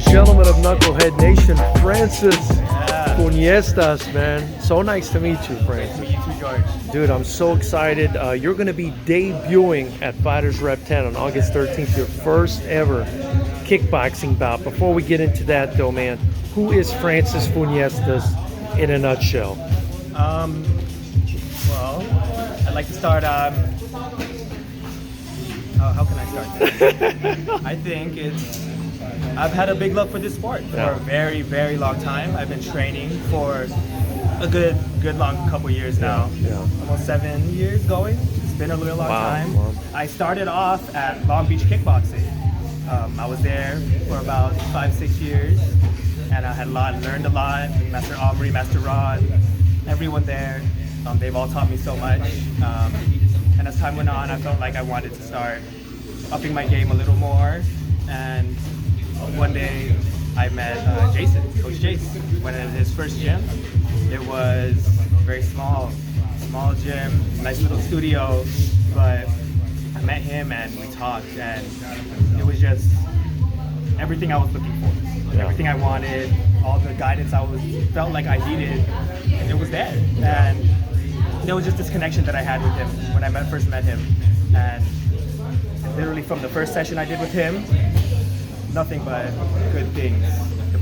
gentlemen of Knucklehead Nation, Francis Funiestas, man. So nice to meet you, Francis. Nice to meet you too, George. Dude, I'm so excited. You're going to be debuting at FightersRep 10 on August 13th, your first ever kickboxing bout. Before we get into that, though, man, who is Francis Funiestas in a nutshell? Well, I'd like to start. How can I start that? I think I've had a big love for this sport for a very, very long time. I've been training for a good long couple years now. Almost 7 years going. It's been a really long time. Wow. I started off at Long Beach Kickboxing. I was there for about 5-6 years, and I had learned a lot. Master Omri, Master Rod, everyone there. They've all taught me so much. And as time went on, I felt like I wanted to start upping my game a little more. And one day I met Jason, Coach Jace. Went in his first gym. It was very small gym, nice little studio, but I met him and we talked, and it was just everything I was looking for, everything I wanted, all the guidance felt like I needed. It was there, and there was just this connection that I had with him when I first met him, and literally from the first session I did with him, nothing but good things.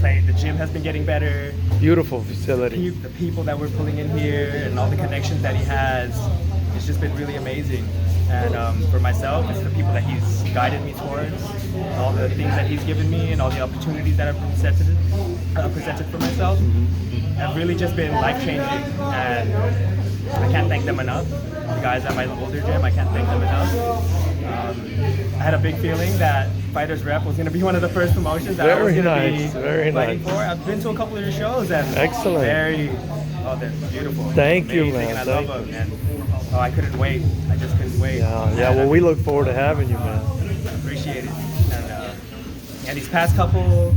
The gym has been getting better. Beautiful facility. The people that we're pulling in here and all the connections that he has, it's just been really amazing. And for myself, it's the people that he's guided me towards, all the things that he's given me, and all the opportunities that I've presented for myself have really just been life-changing. And I can't thank them enough. The guys at my older gym, I can't thank them enough. I had a big feeling that FightersRep was going to be one of the first promotions that I was going to be fighting for. I've been to a couple of your shows, and excellent. They're beautiful. Thank you, amazing, man. And I love them. And I couldn't wait. I just couldn't wait. Yeah. Well, we look forward to having you, man. I appreciate it. And these past couple,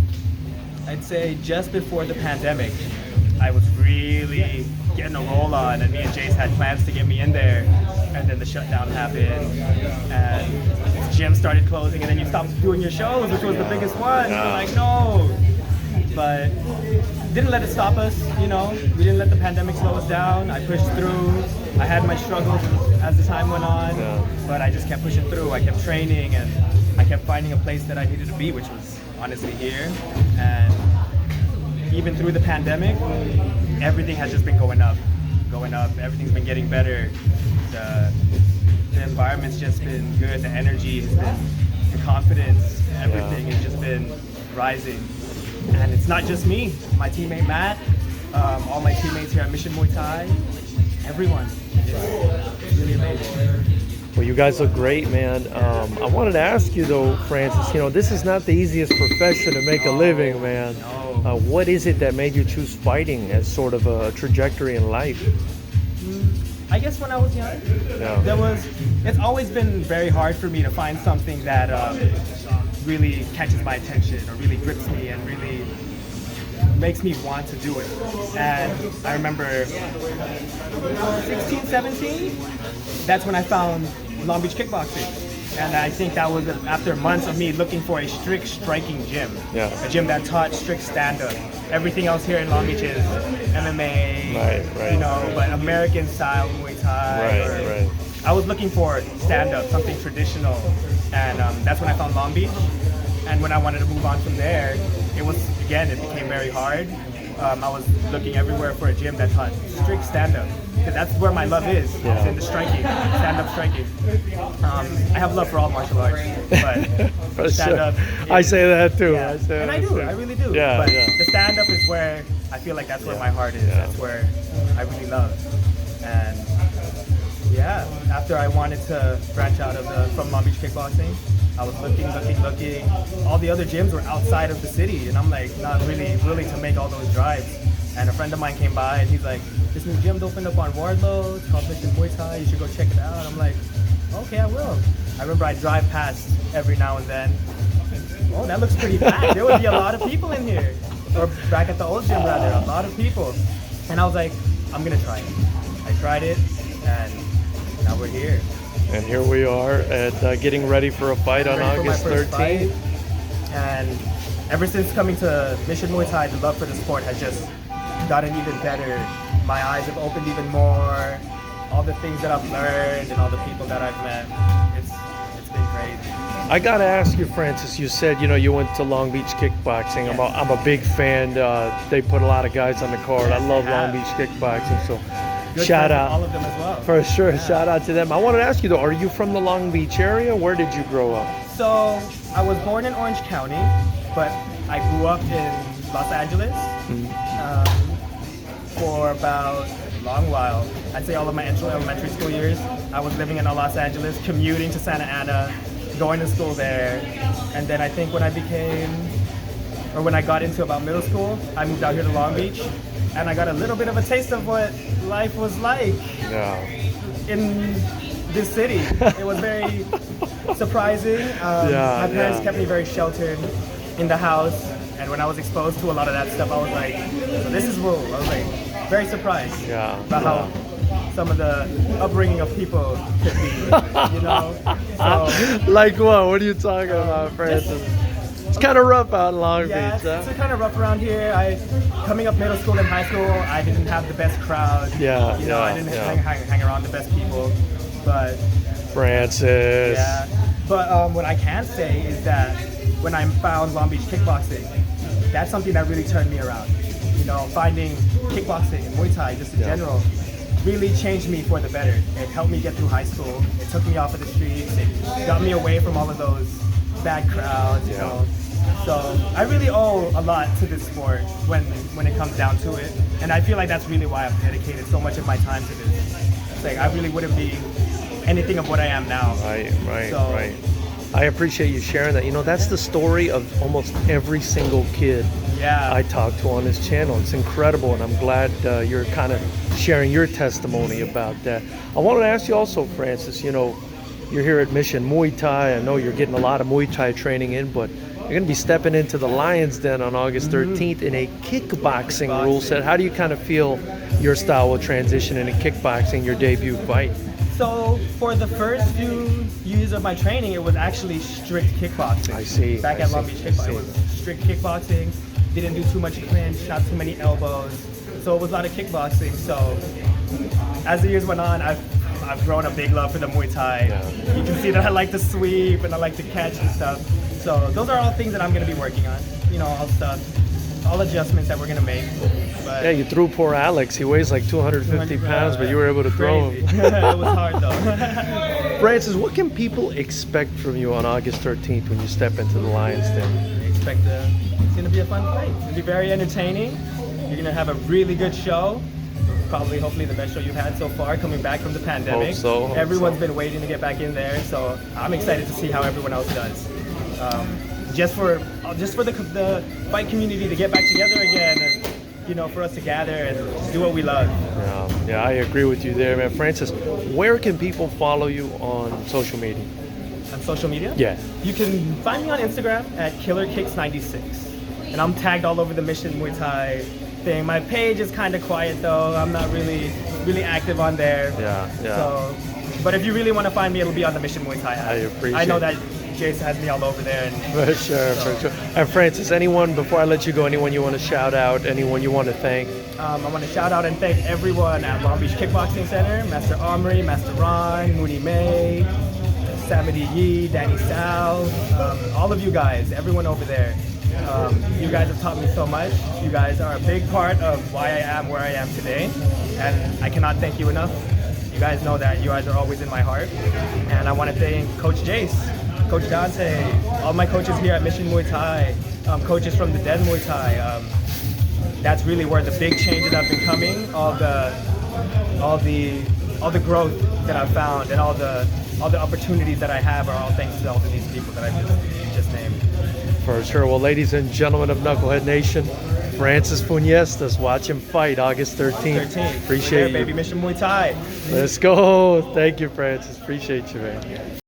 I'd say just before the pandemic, I was really getting a roll on, and me and Jace had plans to get me in there, and then the shutdown happened, and the gym started closing, and then you stopped doing your shows, which was the biggest one. We're like, no. But didn't let it stop us, We didn't let the pandemic slow us down. I pushed through. I had my struggles as the time went on, but I just kept pushing through. I kept training, and I kept finding a place that I needed to be, which was honestly here. And even through the pandemic, everything has just been going up. Everything's been getting better. The environment's just been good. The energy has been, the confidence, everything has just been rising. And it's not just me. My teammate Matt, all my teammates here at Mission Muay Thai, everyone. It's really amazing. Well, you guys look great, man. I wanted to ask you though, Francis, this is not the easiest profession to make a living, man. What is it that made you choose fighting as sort of a trajectory in life? I guess when I was young, it's always been very hard for me to find something that really catches my attention or really grips me and really makes me want to do it. And I remember 16, 17, that's when I found Long Beach Kickboxing. And I think that was after months of me looking for a strict striking gym. A gym that taught strict stand-up. Everything else here in Long Beach is MMA, but American style Muay Thai. I was looking for stand-up, something traditional. And that's when I found Long Beach. And when I wanted to move on from there, it became very hard. I was looking everywhere for a gym that taught strict stand-up, because that's where my love is. It's in the striking, stand-up striking. I have love for all martial arts, but stand-up. I say that too. I really do. But the stand-up is where I feel like that's where my heart is. That's where I really love. And after I wanted to branch out from Long Beach Kickboxing, I was looking. All the other gyms were outside of the city, and I'm like not really willing to make all those drives. And a friend of mine came by, and he's like, "This new gym's opened up on Wardlow. It's called Mission Muay Thai. You should go check it out." I'm like, "Okay, I will." I remember I drive past every now and then. Oh, that looks pretty packed. There would be a lot of people in here, or back at the old gym rather, a lot of people. And I was like, "I'm gonna try it." I tried it, and now we're here. And here we are at getting ready for a fight on August 13th. And ever since coming to Mission Muay Thai, the love for the sport has just gotten even better. My eyes have opened even more. All the things that I've learned and all the people that I've met, it's been great. I gotta ask you, Francis. You said you went to Long Beach Kickboxing. Yes. I'm a big fan. They put a lot of guys on the card. Yes, I love they Long have. Beach Kickboxing. So Good shout friends with out all of them as well. for sure. Yeah. Shout out to them. I wanted to ask you though, are you from the Long Beach area? Where did you grow up? So I was born in Orange County, but I grew up in Los Angeles for about a long while. I'd say all of my elementary school years, I was living in Los Angeles, commuting to Santa Ana, going to school there. And then I think when I got into about middle school, I moved out here to Long Beach, and I got a little bit of a taste of what life was like Yeah. in this city. It was very surprising. My parents kept me very sheltered in the house, and when I was exposed to a lot of that stuff, I was like, this is whoa. I was like very surprised about how some of the upbringing of people could be, So, Like what? What are you talking about, Francis? It's kind of rough out in Long yeah, Beach. Huh? it's kind of rough around here. Coming up middle school and high school, I didn't have the best crowd. I didn't hang around the best people. But Francis. yeah, but what I can say is that when I found Long Beach Kickboxing, that's something that really turned me around. Finding kickboxing and Muay Thai just in general really changed me for the better. It helped me get through high school. It took me off of the streets. It got me away from all of those bad crowds, you know. So I really owe a lot to this sport when it comes down to it. And I feel like that's really why I've dedicated so much of my time to this. It's like I really wouldn't be anything of what I am now. Right. I appreciate you sharing that. That's the story of almost every single kid I talk to on this channel. It's incredible, and I'm glad you're kind of sharing your testimony about that. I wanted to ask you also, Francis, you're here at Mission Muay Thai. I know you're getting a lot of Muay Thai training in, but you're going to be stepping into the Lions Den on August 13th in a kickboxing rule set. How do you kind of feel your style will transition into kickboxing, your debut fight? So for the first few years of my training, it was actually strict kickboxing. I see. Back at Long Beach Kickboxing, it was strict kickboxing. Didn't do too much clinch, not too many elbows. So it was a lot of kickboxing. So as the years went on, I've grown a big love for the Muay Thai. Yeah. You can see that I like to sweep and I like to catch and stuff. So those are all things that I'm going to be working on. All adjustments that we're going to make. But yeah, you threw poor Alex. He weighs like 250 pounds, but you were able to throw him. It was hard though. Francis, what can people expect from you on August 13th when you step into the Lions Den? It's going to be a fun fight. It's going to be very entertaining. You're going to have a really good show. Hopefully the best show you've had so far coming back from the pandemic. Hope Everyone's been waiting to get back in there, so I'm excited to see how everyone else does. Just for the fight community to get back together again, and for us to gather and do what we love. Yeah, I agree with you there, man. Francis, where can people follow you on social media? On social media? Yeah. You can find me on Instagram at KillerKicks96, and I'm tagged all over the Mission Muay Thai thing. My page is kind of quiet though. I'm not really active on there. Yeah. So, but if you really want to find me, it'll be on the Mission Muay Thai app. I appreciate I know that Jason has me all over there. For sure. And Francis, before I let you go, anyone you want to shout out, anyone you want to thank? I want to shout out and thank everyone at Long Beach Kickboxing Center, Master Omri, Master Ron, Moody May, Samity Yee, Danny Sal, all of you guys, everyone over there. You guys have taught me so much. You guys are a big part of why I am where I am today, and I cannot thank you enough. You guys know that you guys are always in my heart, and I want to thank Coach Jace, Coach Dante, all my coaches here at Mission Muay Thai, coaches from the Den Muay Thai. That's really where the big changes have been coming. All the growth that I've found, and all the opportunities that I have are all thanks to all of these people that I just named. For sure. Well, ladies and gentlemen of Knucklehead Nation, Francis Funiestas, watch him fight August 13th. Appreciate you. Baby Mission Muay Thai. Let's go. Thank you, Francis. Appreciate you, man.